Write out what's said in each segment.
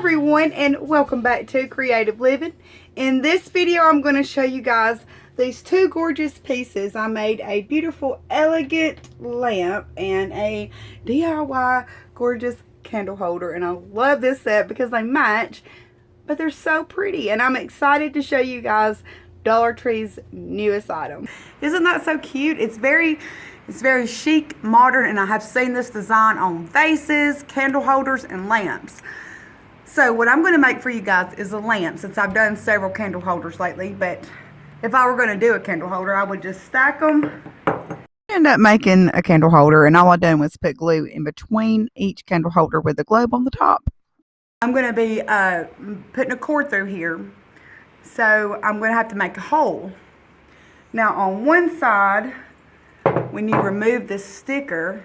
everyone, and welcome back to Creative Living. In this video I'm going to show you guys these two gorgeous pieces. I made a beautiful elegant lamp and a DIY gorgeous candle holder, and I love this set because they match, but they're so pretty, and I'm excited to show you guys Dollar Tree's newest item. Isn't that so cute? It's very chic, modern, and I have seen this design on vases, candle holders, and lamps. So what I'm going to make for you guys is a lamp, since I've done several candle holders lately. But if I were going to do a candle holder, I would just stack them. End up making a candle holder, and all I done was put glue in between each candle holder with the globe on the top. I'm going to be putting a cord through here, so I'm going to have to make a hole. Now on one side, when you remove this sticker,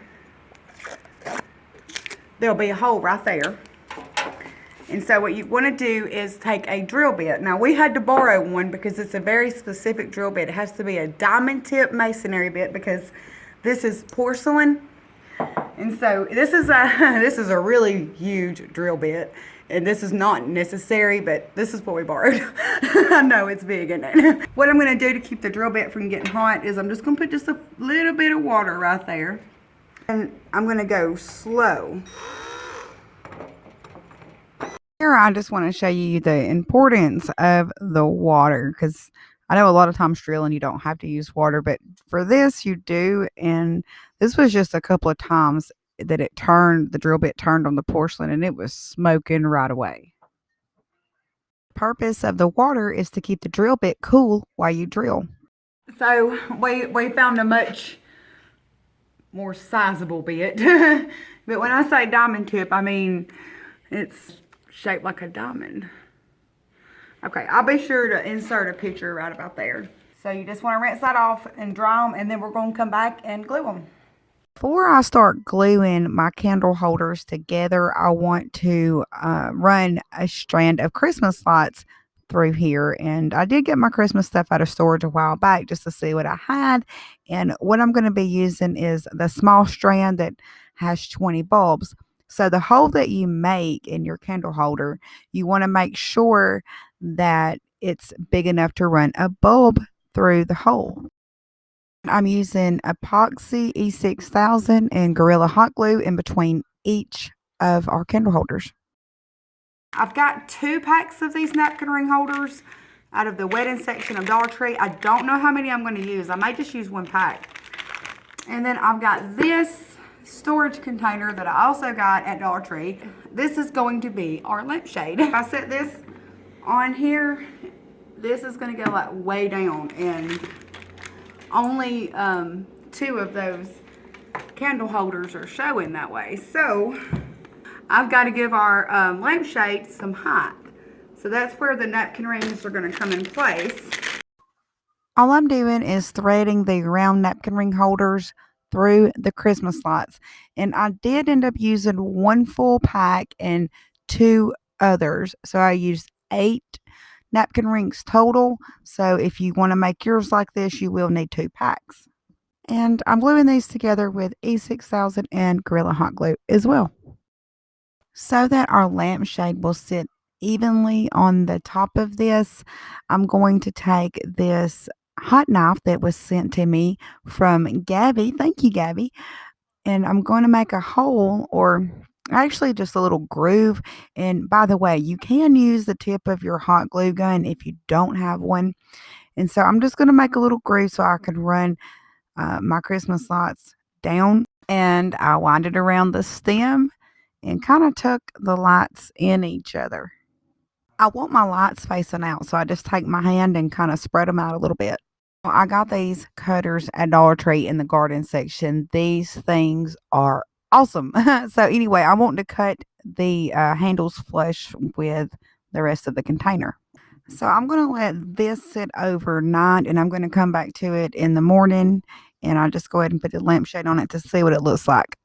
there'll be a hole right there. And so what you want to do is take a drill bit. Now we had to borrow one because it's a very specific drill bit. It has to be a diamond tip masonry bit because this is porcelain. And so this is a really huge drill bit. And this is not necessary, but this is what we borrowed. I know it's big, isn't it? What I'm going to do to keep the drill bit from getting hot is I'm just going to put just a little bit of water right there. And I'm going to go slow. Here I just want to show you the importance of the water, because I know a lot of times drilling you don't have to use water, but for this you do. And this was just a couple of times that the drill bit turned on the porcelain, and it was smoking right away. The purpose of the water is to keep the drill bit cool while you drill. So we found a much more sizable bit. But when I say diamond tip, I mean it's shaped like a diamond. Okay, I'll be sure to insert a picture right about there. So you just want to rinse that off and dry them, and then we're going to come back and glue them. Before I start gluing my candle holders together, I want to run a strand of Christmas lights through here. And I did get my Christmas stuff out of storage a while back just to see what I had. And what I'm going to be using is the small strand that has 20 bulbs. So the hole that you make in your candle holder, you want to make sure that it's big enough to run a bulb through the hole. I'm using epoxy E6000 and Gorilla hot glue in between each of our candle holders. I've got 2 packs of these napkin ring holders out of the wedding section of Dollar Tree. I don't know how many I'm going to use. I might just use 1 pack. And then I've got this storage container that I also got at Dollar Tree. This is going to be our lampshade. If I set this on here, this is going to go like way down, and only 2 of those candle holders are showing that way. So I've got to give our lampshade some height. So that's where the napkin rings are going to come in place. All I'm doing is threading the round napkin ring holders through the Christmas lights. And I did end up using 1 full pack and 2 others. So I used 8 napkin rings total. So if you want to make yours like this, you will need 2 packs. And I'm gluing these together with E6000 and Gorilla hot glue as well, so that our lampshade will sit evenly on the top of this. I'm going to take this hot knife that was sent to me from Gabi. Thank you, Gabi. And I'm going to make a hole, or actually just a little groove. And by the way, you can use the tip of your hot glue gun if you don't have one. And so I'm just going to make a little groove so I can run my Christmas lights down, and I wind it around the stem and kind of tuck the lights in each other. I want my lights facing out, so I just take my hand and kind of spread them out a little bit. I got these cutters at Dollar Tree in the garden section. These things are awesome. So anyway, I want to cut the handles flush with the rest of the container. So I'm going to let this sit overnight, and I'm going to come back to it in the morning, and I'll just go ahead and put the lampshade on it to see what it looks like.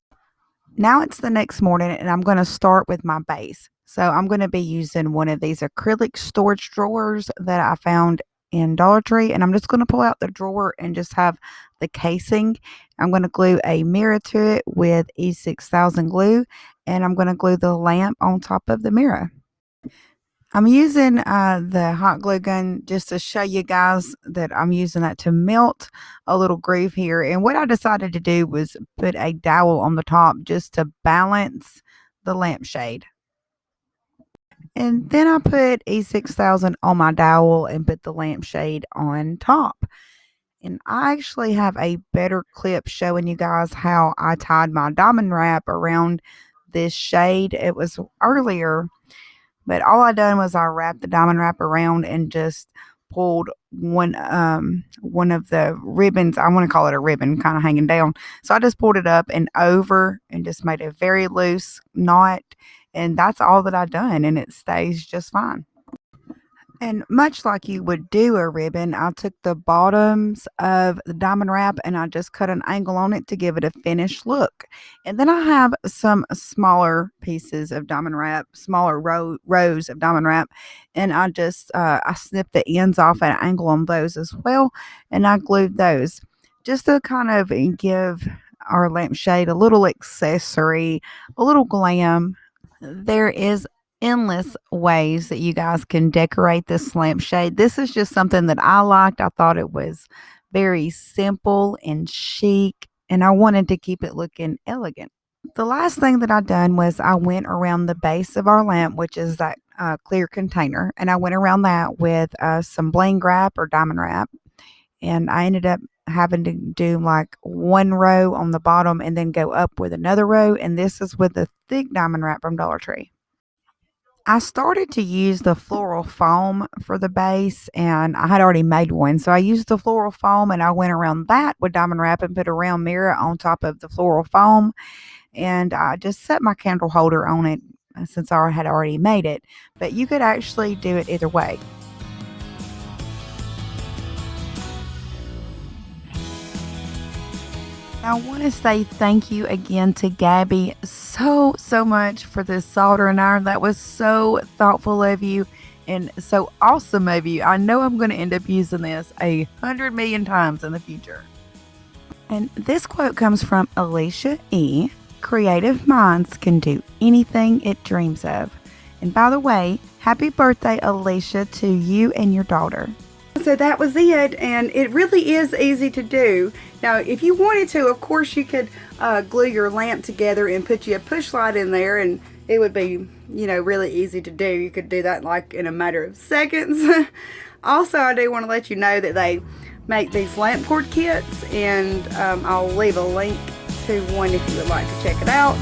Now it's the next morning, and I'm going to start with my base. So I'm going to be using one of these acrylic storage drawers that I found in Dollar Tree, and I'm just going to pull out the drawer and just have the casing. I'm going to glue a mirror to it with E6000 glue, and I'm going to glue the lamp on top of the mirror. I'm using the hot glue gun just to show you guys that I'm using that to melt a little groove here. And what I decided to do was put a dowel on the top just to balance the lampshade. And then I put E6000 on my dowel and put the lampshade on top. And I actually have a better clip showing you guys how I tied my diamond wrap around this shade. It was earlier, but all I done was I wrapped the diamond wrap around and just pulled one of the ribbons. I want to call it a ribbon, kind of hanging down. So I just pulled it up and over and just made a very loose knot. And that's all that I done, and it stays just fine. And much like you would do a ribbon, I took the bottoms of the diamond wrap and I just cut an angle on it to give it a finished look. And then I have some smaller pieces of diamond wrap, smaller rows of diamond wrap, and I snipped the ends off at an angle on those as well, and I glued those just to kind of give our lampshade a little accessory, a little glam. There is endless ways that you guys can decorate this lampshade. This is just something that I liked. I thought it was very simple and chic, and I wanted to keep it looking elegant. The last thing that I done was I went around the base of our lamp, which is that clear container, and I went around that with some bling wrap or diamond wrap, and I ended up having to do like one row on the bottom and then go up with another row, and this is with the thick diamond wrap from Dollar Tree. I started to use the floral foam for the base, and I had already made one. So I used the floral foam and I went around that with diamond wrap and put a round mirror on top of the floral foam. And I just set my candle holder on it since I had already made it. But you could actually do it either way. I want to say thank you again to Gabi so much for this soldering iron. That was so thoughtful of you and so awesome of you. I know I'm going to end up using this 100 million times in the future. And this quote comes from Alycia E. Creative minds can do anything it dreams of. And by the way, happy birthday, Alycia, to you and your daughter. So that was it, and it really is easy to do. Now, if you wanted to, of course, you could glue your lamp together and put you a push light in there, and it would be, really easy to do. You could do that like in a matter of seconds. Also, I do want to let you know that they make these lamp cord kits, and I'll leave a link to one if you would like to check it out.